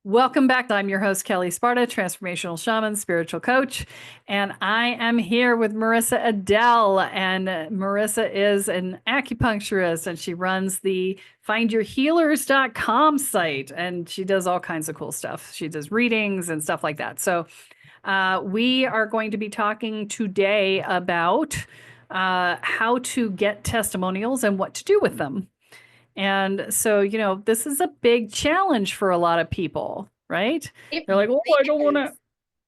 Welcome back. I'm your host, Kelle Sparta, transformational shaman, spiritual coach, and I am here with Marissa Ade. And Marissa is an acupuncturist, and she runs the findyourhealers.com site, and she does all kinds of cool stuff. She does readings and stuff like that. So we are going to be talking today about how to get testimonials and what to do with them. And so, this is a big challenge for a lot of people, right? It They're like, "Oh, really is.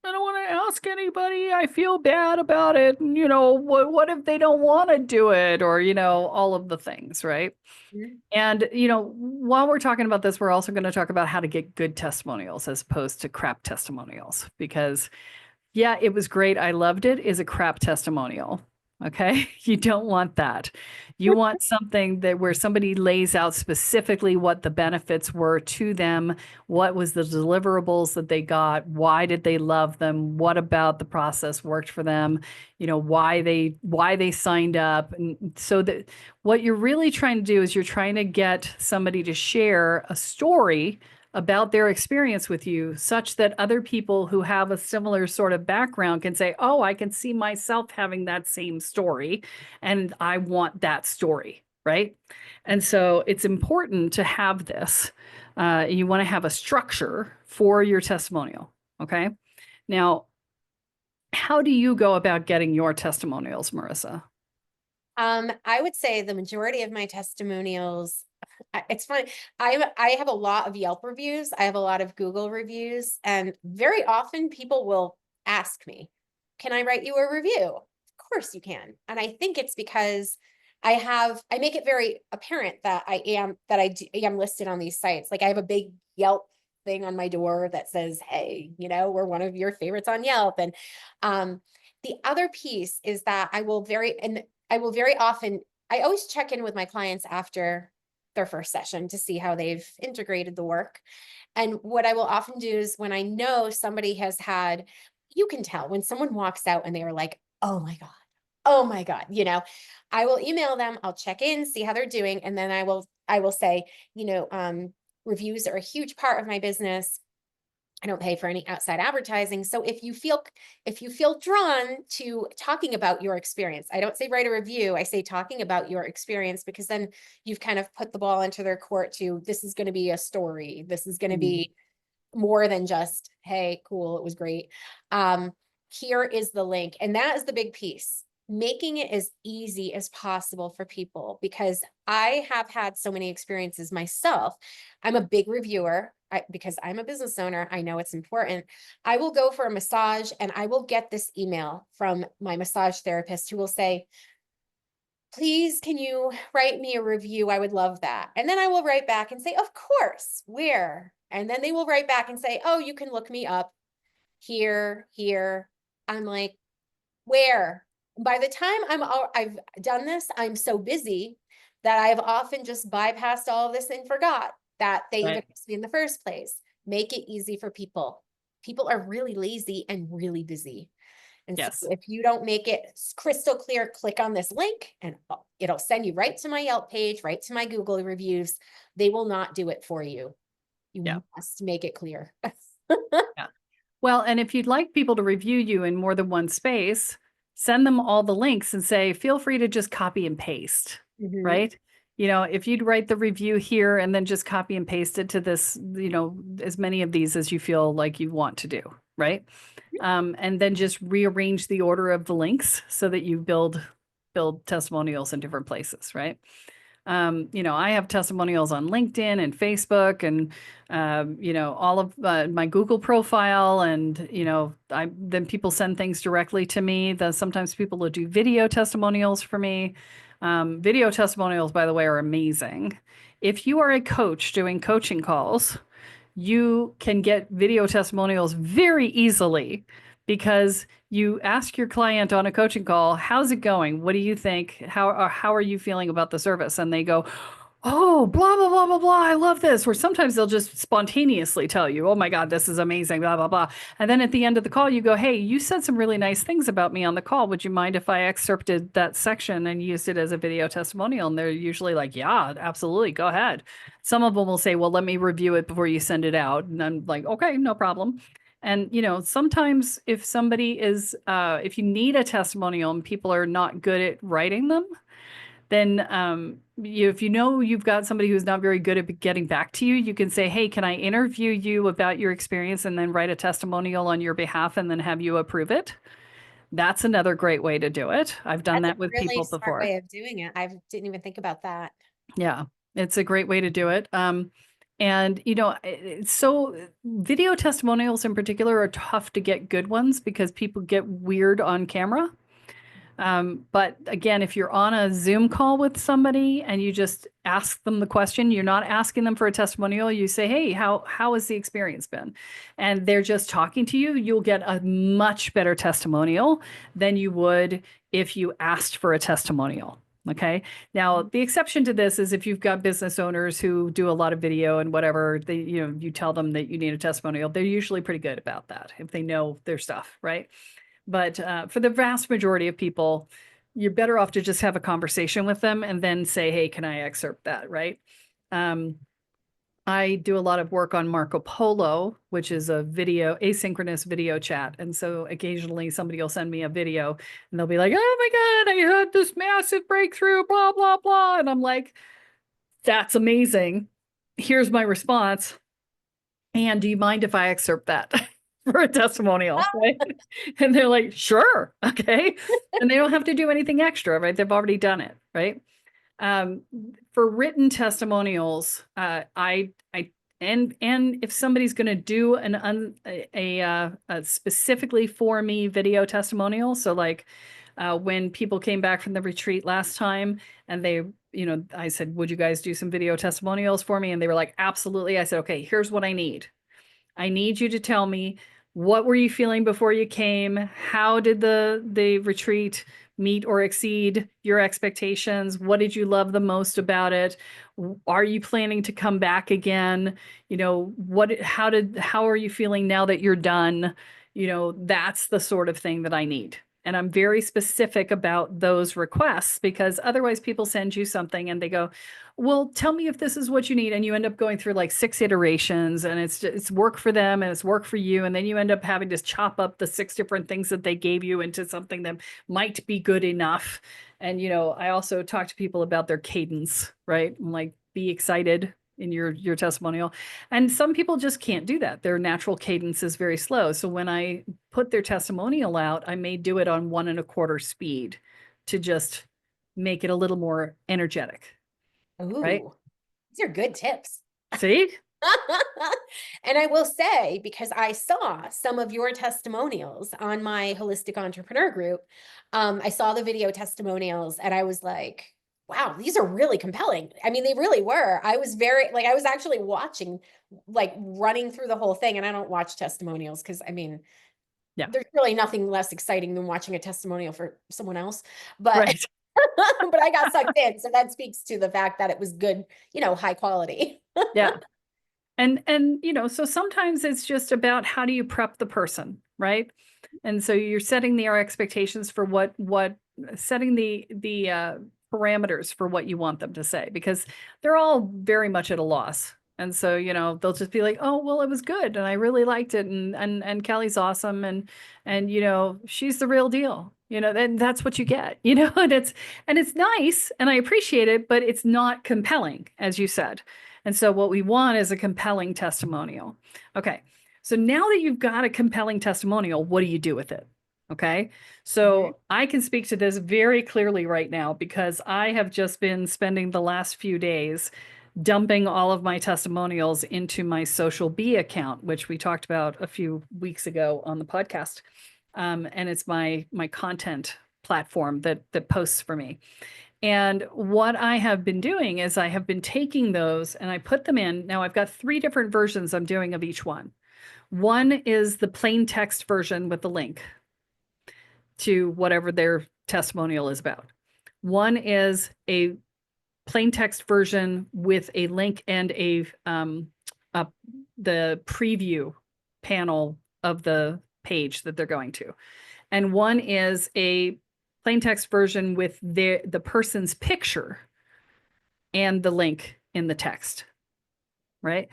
I don't want to ask anybody. I feel bad about it. And, what if they don't want to do it? Or, all of the things, right? Mhm. And, while we're talking about this, we're also going to talk about how to get good testimonials as opposed to crap testimonials. Because, yeah, it was great. I loved it is a crap testimonial. Okay. You don't want that. You want something that where somebody lays out specifically what the benefits were to them, what was the deliverables that they got, why did they love them, what about the process worked for them, why they signed up. And so that what you're really trying to do is you're trying to get somebody to share a story about their experience with you, such that other people who have a similar sort of background can say, "Oh, I can see myself having that same story, and I want that story." Right. And so it's important to have this. You want to have a structure for your testimonial. Okay. Now, how do you go about getting your testimonials, Marissa? I would say the majority of my testimonials, it's funny. I have a lot of Yelp reviews. I have a lot of Google reviews, and very often people will ask me, "Can I write you a review?" Of course you can. And I think it's because I make it very apparent that am listed on these sites. Like I have a big Yelp thing on my door that says, "Hey, we're one of your favorites on Yelp." And the other piece is that I will very often, I always check in with my clients after their first session to see how they've integrated the work. And what I will often do is when I know somebody has had, you can tell when someone walks out and they are like, oh my God, I will email them, I'll check in, see how they're doing. And then I will say, reviews are a huge part of my business. I don't pay for any outside advertising. So if you feel drawn to talking about your experience, I don't say write a review, I say talking about your experience, because then you've kind of put the ball into their court to, this is going to be a story. This is going to Mhm. be more than just, hey, cool, it was great. Here is the link. And that is the big piece. Making it as easy as possible for people, because I have had so many experiences myself. I'm a big reviewer because I'm a business owner. I know it's important. I will go for a massage and I will get this email from my massage therapist who will say, "Please, can you write me a review? I would love that." And then I will write back and say, "Of course, where?" And then they will write back and say, "Oh, you can look me up here, here." I'm like, "Where?" By the time I've done this, I'm so busy that I've often just bypassed all of this and forgot that they even Right. asked me in the first place. Make it easy for people. People are really lazy and really busy. And so Yes. if you don't make it crystal clear, click on this link and it'll send you right to my Yelp page, right to my Google reviews. They will not do it for you. Yeah. You must make it clear. Yeah. Well, and if you'd like people to review you in more than one space, send them all the links and say, feel free to just copy and paste, Mhm. right? If you'd write the review here and then just copy and paste it to this, as many of these as you feel like you want to do, right? And then just rearrange the order of the links so that you build testimonials in different places, right? I have testimonials on LinkedIn and Facebook and, all of my Google profile. And, then people send things directly to me. Sometimes people will do video testimonials for me. Video testimonials, by the way, are amazing. If you are a coach doing coaching calls, you can get video testimonials very easily because you ask your client on a coaching call, "How's it going? What do you think? How are you feeling about the service?" And they go, oh, blah, blah, blah, blah, blah. I love this. Or sometimes they'll just spontaneously tell you, oh my God, this is amazing, blah, blah, blah. And then at the end of the call, you go, hey, you said some really nice things about me on the call. Would you mind if I excerpted that section and used it as a video testimonial? And they're usually like, yeah, absolutely. Go ahead. Some of them will say, well, let me review it before you send it out. And I'm like, okay, no problem. And, sometimes if somebody is, if you need a testimonial and people are not good at writing them, then if you know you've got somebody who's not very good at getting back to you, you can say, hey, can I interview you about your experience and then write a testimonial on your behalf and then have you approve it? That's another great way to do it. I've done That's a that with really people smart before. way of doing it. I didn't even think about that. Yeah, it's a great way to do it. And so video testimonials in particular are tough to get good ones because people get weird on camera. But again, if you're on a Zoom call with somebody and you just ask them the question, you're not asking them for a testimonial. You say, hey, how has the experience been? And they're just talking to you, you'll get a much better testimonial than you would if you asked for a testimonial. Okay. Now, the exception to this is if you've got business owners who do a lot of video and whatever, you tell them that you need a testimonial. They're usually pretty good about that if they know their stuff, right? But for the vast majority of people, you're better off to just have a conversation with them and then say, hey, can I excerpt that, right? I do a lot of work on Marco Polo, which is a asynchronous video chat. And so occasionally somebody will send me a video and they'll be like, oh my God, I had this massive breakthrough, blah, blah, blah. And I'm like, that's amazing. Here's my response. And do you mind if I excerpt that for a testimonial? Right? And they're like, sure, okay. And they don't have to do anything extra, right? They've already done it, right? Um, for written testimonials, and if somebody's going to do a specifically for me video testimonial, so like when people came back from the retreat last time and they, I said, would you guys do some video testimonials for me? And they were like, absolutely. I said, okay, here's what I need. I need you to tell me, what were you feeling before you came? How did the retreat meet or exceed your expectations? What did you love the most about it? Are you planning to come back again? How are you feeling now that you're done? That's the sort of thing that I need. And I'm very specific about those requests because otherwise people send you something and they go, well, tell me if this is what you need. And you end up going through like 6 iterations and it's work for them and it's work for you. And then you end up having to chop up the 6 different things that they gave you into something that might be good enough. And, I also talk to people about their cadence, right? I'm like, be excited in your testimonial. And some people just can't do that. Their natural cadence is very slow. So when I put their testimonial out, I may do it on 1.25 speed to just make it a little more energetic. Right? Ooh, these are good tips. See? And I will say, because I saw some of your testimonials on my holistic entrepreneur group, I saw the video testimonials and I was like, wow, these are really compelling. I mean, they really were. I was I was actually watching, like running through the whole thing. And I don't watch testimonials because Yeah. there's really nothing less exciting than watching a testimonial for someone else. But Right. but I got sucked in. So that speaks to the fact that it was good, high quality. Yeah. And so sometimes it's just about how do you prep the person, right? And so you're setting their expectations for what setting the parameters for what you want them to say because they're all very much at a loss. And so, they'll just be like, "Oh, well, it was good and I really liked it and Kelly's awesome and she's the real deal." Then that's what you get, and it's nice and I appreciate it, but it's not compelling, as you said. And so what we want is a compelling testimonial. Okay. So now that you've got a compelling testimonial, what do you do with it? Okay. So I can speak to this very clearly right now because I have just been spending the last few days dumping all of my testimonials into my Social B account, which we talked about a few weeks ago on the podcast. And it's my content platform that posts for me. And what I have been doing is I have been taking those and I put them in. Now I've got 3 different versions I'm doing of each one. One is the plain text version with the link to whatever their testimonial is about. One is a plain text version with a link and the preview panel of the page that they're going to. And one is a plain text version with the person's picture and the link in the text, right?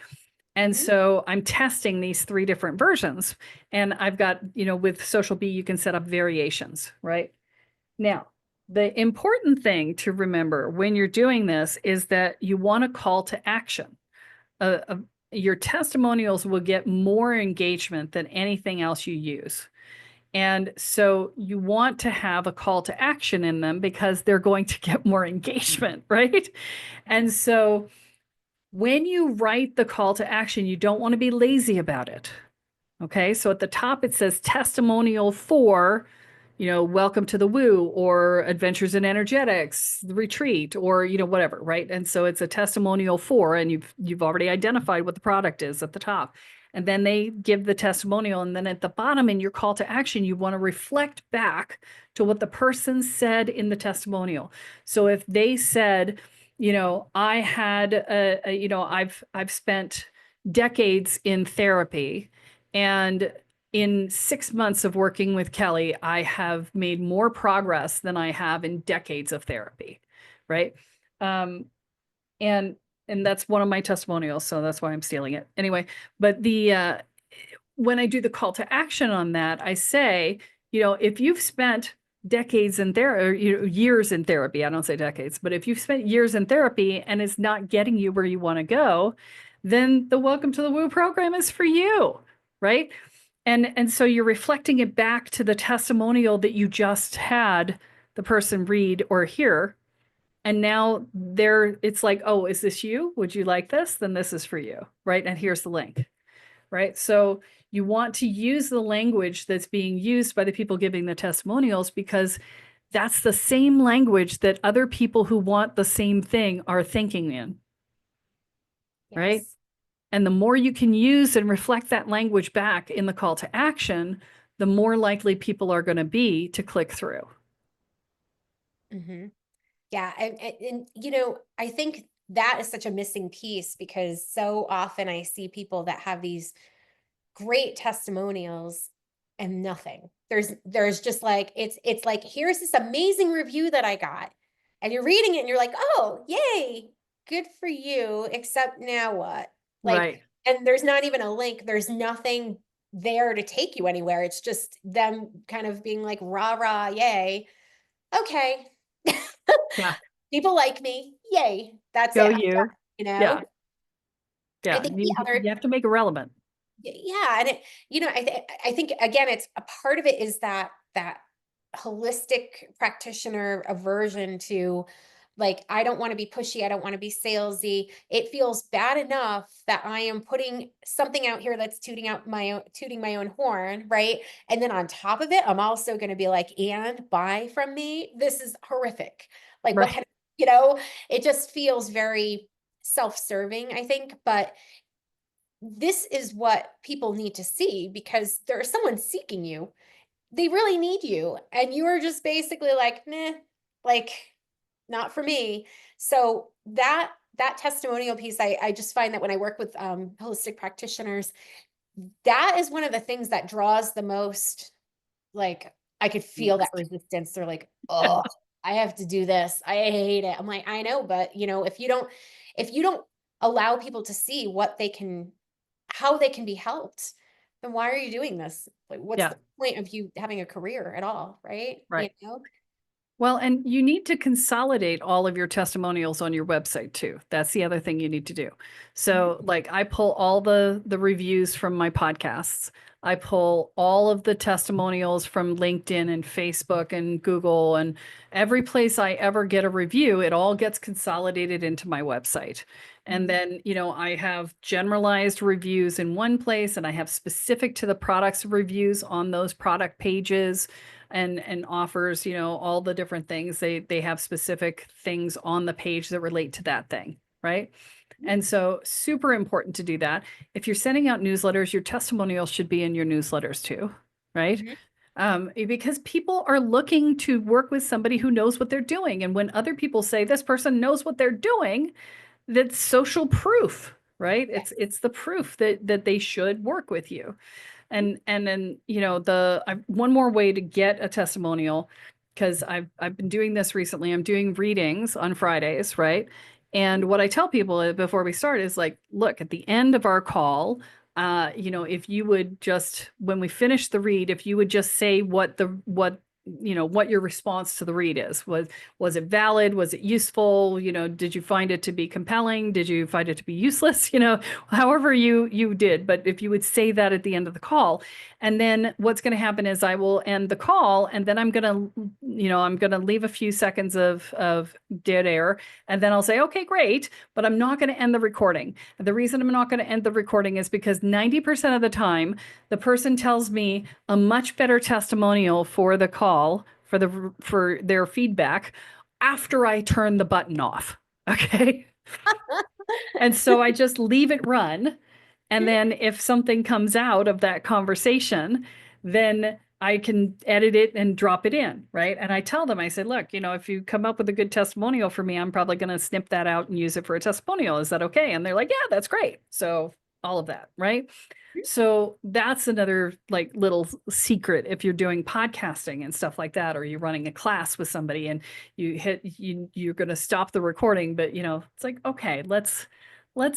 And so I'm testing these 3 different versions. And I've got, with Social Bee, you can set up variations, right? Now, the important thing to remember when you're doing this is that you want a call to action. Your testimonials will get more engagement than anything else you use. And so you want to have a call to action in them because they're going to get more engagement, right? And so when you write the call to action, you don't want to be lazy about it. Okay, so at the top it says testimonial for, welcome to the woo, or adventures in energetics, the retreat, or whatever, right? And so it's a testimonial for, and you've already identified what the product is at the top. And then they give the testimonial, and then at the bottom in your call to action, you want to reflect back to what the person said in the testimonial. So if they said, I had I've spent decades in therapy, and in 6 months of working with Kelle, I have made more progress than I have in decades of therapy, right? And that's one of my testimonials, so that's why I'm stealing it anyway. But when I do the call to action on that, I say, if you've spent decades in therapy, years in therapy, I don't say decades, but if you've spent years in therapy and it's not getting you where you want to go, then the Welcome to the Woo program is for you, right? And so you're reflecting it back to the testimonial that you just had the person read or hear. And now it's like, oh, is this you? Would you like this? Then this is for you, right? And here's the link, right? So you want to use the language that's being used by the people giving the testimonials, because that's the same language that other people who want the same thing are thinking in, right? Yes. And the more you can use and reflect that language back in the call to action, the more likely people are going to be to click through. Yeah. And I think that is such a missing piece, because so often I see people that have these great testimonials and nothing. There's just like, it's like, here's this amazing review that I got, and you're reading it and you're like, oh, yay, good for you. Except now what? Like, Right. and there's not even a link. There's nothing there to take you anywhere. It's just them kind of being like, rah, rah, yay. Okay. Yeah. People like me. Yay. That's Go it. I'm you. done, Yeah. I Yeah. think the other, You have to make it relevant. yeah, and I think again, it's a part of it is that holistic practitioner aversion to, like, I don't want to be pushy, I don't want to be salesy. It feels bad enough that I am putting something out here that's tooting my own horn, right? And then on top of it, I'm also going to be like, and buy from me. This is horrific. Like, what Right. kind of, it just feels very self-serving, I think, but this is what people need to see, because there's someone seeking you. They really need you. And you are just basically like, nah, like, not for me. So that testimonial piece, I just find that when I work with holistic practitioners, that is one of the things that draws the most, like, I could feel that resistance. They're like, oh, I have to do this. I hate it. I'm like, I know, but if you don't allow people to see how they can be helped, then why are you doing this? Like, what's Yeah. the point of you having a career at all, right? Right. Well, and you need to consolidate all of your testimonials on your website too. That's the other thing you need to do. So, like, I pull all the reviews from my podcasts. I pull all of the testimonials from LinkedIn and Facebook and Google, and every place I ever get a review, it all gets consolidated into my website. And then, I have generalized reviews in one place, and I have specific to the products reviews on those product pages. And offers, all the different things. They have specific things on the page that relate to that thing, right? And so super important to do that. If you're sending out newsletters, your testimonials should be in your newsletters too, right? Because people are looking to work with somebody who knows what they're doing. And when other people say this person knows what they're doing, that's social proof, right? It's the proof that they should work with you. And then, one more way to get a testimonial, because I've been doing this recently. I'm doing readings on Fridays, right? And what I tell people before we start is like, look, at the end of our call, if you would just, when we finish the read, if you would just say what your response to the read is. Was it valid? Was it useful? Did you find it to be compelling? Did you find it to be useless? However you did. But if you would say that at the end of the call, and then what's going to happen is I will end the call, and then I'm going to leave a few seconds of dead air, and then I'll say, okay, great, but I'm not going to end the recording. The reason I'm not going to end the recording is because 90% of the time, the person tells me a much better testimonial for the call, for their feedback, after I turn the button off. Okay. And so I just leave it run. And then if something comes out of that conversation, then I can edit it and drop it in, right? And I tell them, I said, look, if you come up with a good testimonial for me, I'm probably going to snip that out and use it for a testimonial. Is that okay? And they're like, yeah, that's great. So all of that, right? So that's another like little secret if you're doing podcasting and stuff like that, or you're running a class with somebody and you're going to stop the recording, but it's like, okay, let's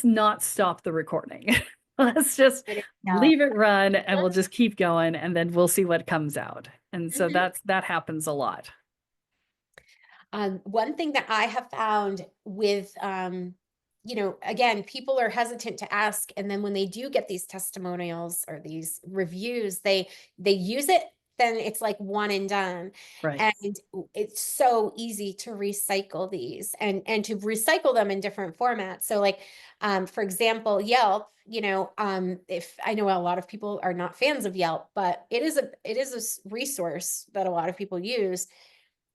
not stop the recording. Let's just Yeah. leave it run and we'll just keep going, and then we'll see what comes out. And so Mhm. that happens a lot. One thing that I have found with, again, people are hesitant to ask, and then when they do get these testimonials or these reviews, they use it, then it's like one and done. Right. And it's so easy to recycle these and to recycle them in different formats. So like, for example, Yelp, if I know a lot of people are not fans of Yelp, but it is a resource that a lot of people use.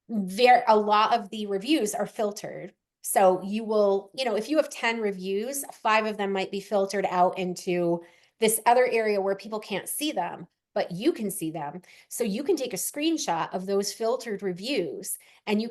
A lot of the reviews are filtered. So you will, if you have 10 reviews, 5 of them might be filtered out into this other area where people can't see them, but you can see them. So you can take a screenshot of those filtered reviews, and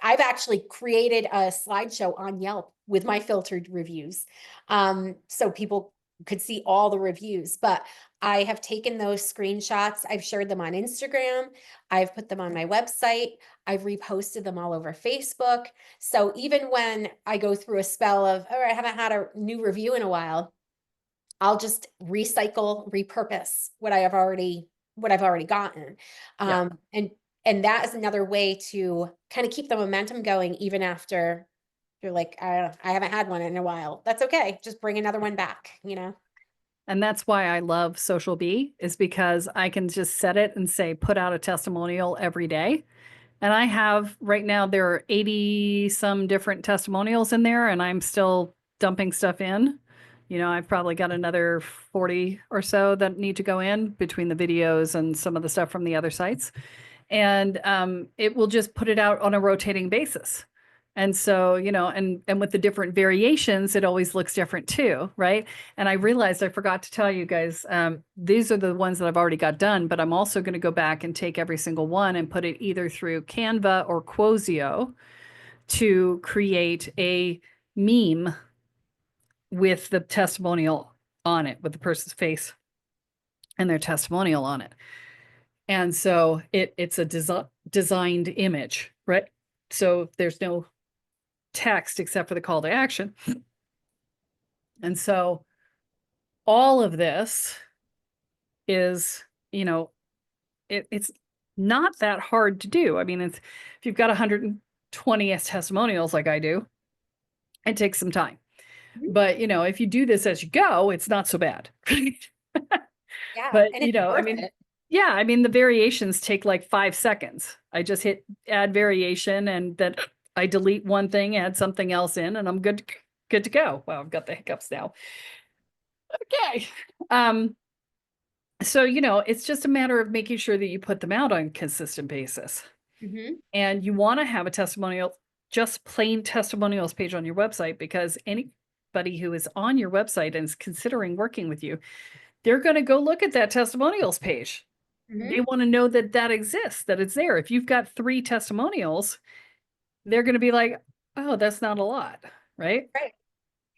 I've actually created a slideshow on Yelp with my filtered reviews. So people could see all the reviews, but I have taken those screenshots. I've shared them on Instagram. I've put them on my website. I've reposted them all over Facebook. So even when I go through a spell of, oh, I haven't had a new review in a while, I'll just repurpose what I've already gotten. Yeah. And that is another way to kind of keep the momentum going, even after you're like, I haven't had one in a while. That's okay. Just bring another one back. And that's why I love Social Bee, is because I can just set it and say, put out a testimonial every day. And I have right now, there are 80 some different testimonials in there, and I'm still dumping stuff in. I've probably got another 40 or so that need to go in between the videos and some of the stuff from the other sites. And it will just put it out on a rotating basis. And so, and with the different variations, it always looks different too, right? And I realized I forgot to tell you guys, these are the ones that I've already got done, but I'm also going to go back and take every single one and put it either through Canva or Quozio to create a meme with the testimonial on it, with the person's face and their testimonial on it. And so it's a designed image, right? So there's no text except for the call to action. And so all of this is, it's not that hard to do. I mean, if you've got 120 testimonials like I do, it takes some time. Mhm. But, if you do this as you go, it's not so bad. Yeah. But, And it's worth it. yeah, I mean, the variations take like 5 seconds. I just hit add variation, and then I delete one thing, add something else in, and I'm good to go. Wow, I've got the hiccups now. Okay. So, it's just a matter of making sure that you put them out on a consistent basis. Mhm. And you want to have a testimonial, just plain testimonials page on your website, because anybody who is on your website and is considering working with you, they're going to go look at that testimonials page. Mhm. They want to know that that exists, that it's there. If you've got 3 testimonials, they're going to be like, oh, that's not a lot, right? Right.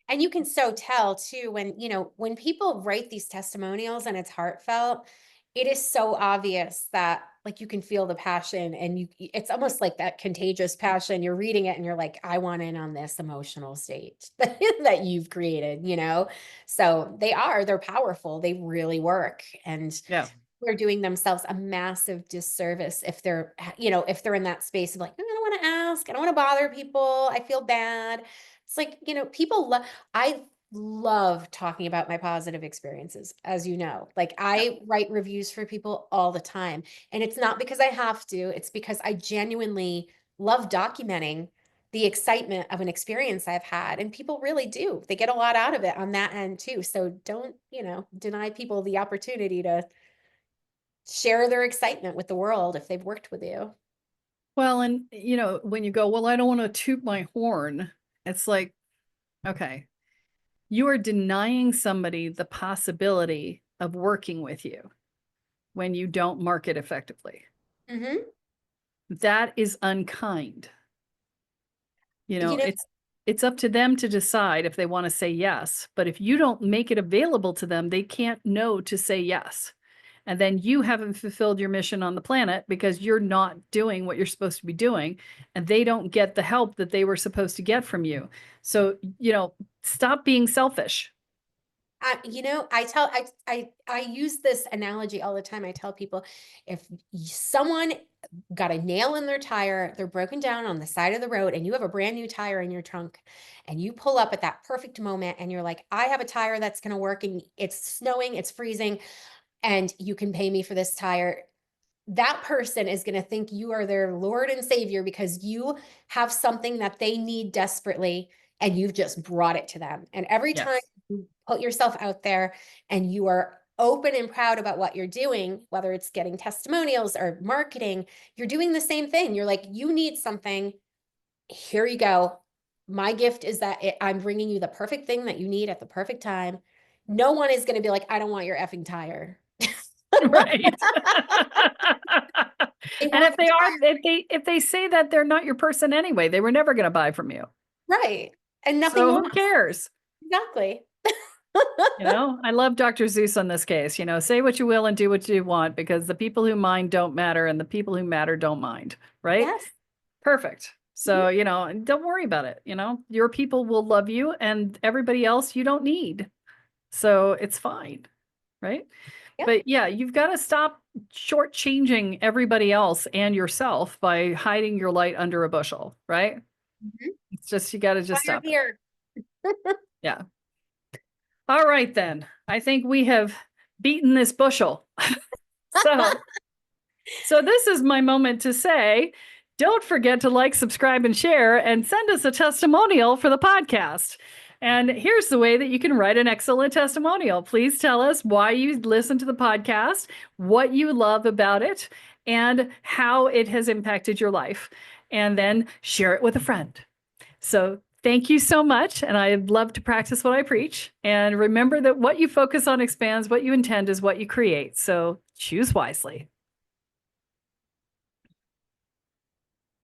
And you can so tell too when, when people write these testimonials and it's heartfelt, it is so obvious that like you can feel the passion and it's almost like that contagious passion. You're reading it and you're like, I want in on this emotional state that you've created. So they're powerful. They really work. And Yeah. they're doing themselves a massive disservice if they're in that space of like, I don't want to ask, I don't want to bother people, I feel bad. It's like, people love, I love talking about my positive experiences, as you know. Like Yeah. I write reviews for people all the time. And it's not because I have to, it's because I genuinely love documenting the excitement of an experience I've had. And people really do. They get a lot out of it on that end too. So don't, deny people the opportunity to share their excitement with the world if they've worked with you. Well, and when you go, well, I don't want to toot my horn, it's like, okay, you are denying somebody the possibility of working with you when you don't market effectively. Mm-hmm. That is unkind. You know, It's up to them to decide if they want to say yes, but if you don't make it available to them, they can't know to say yes. And then you haven't fulfilled your mission on the planet because you're not doing what you're supposed to be doing, and they don't get the help that they were supposed to get from you. So, stop being selfish. I use this analogy all the time. I tell people if someone got a nail in their tire, they're broken down on the side of the road, and you have a brand new tire in your trunk, and you pull up at that perfect moment, and you're like, I have a tire that's going to work, and it's snowing, it's freezing, and you can pay me for this tire. That person is going to think you are their Lord and Savior because you have something that they need desperately and you've just brought it to them. And every time Yes. you put yourself out there and you are open and proud about what you're doing, whether it's getting testimonials or marketing, you're doing the same thing. You're like, you need something. Here you go. My gift is that I'm bringing you the perfect thing that you need at the perfect time. No one is going to be like, I don't want your effing tire. Right. They And want the if they say that, they're not your person anyway, they were never going to buy from you. right. And nothing So who lasts. cares? Exactly. I love Dr. Seuss on this case. Say what you will and do what you want, because the people who mind don't matter and the people who matter don't mind. Right? Yes. Perfect. Mhm. So, don't worry about it. Your people will love you, and everybody else you don't need. So it's fine. Right? Yep. But yeah, you've got to stop shortchanging everybody else and yourself by hiding your light under a bushel. Right? Mhm. It's just, you got to just Fire stop it. here. Yeah. All right, then. I think we have beaten this bushel. So this is my moment to say, don't forget to like, subscribe, and share, and send us a testimonial for the podcast. And here's the way that you can write an excellent testimonial. Please tell us why you listen to the podcast, what you love about it, and how it has impacted your life. And then share it with a friend. So thank you so much. And I love to practice what I preach. And remember that what you focus on expands, what you intend is what you create. So choose wisely.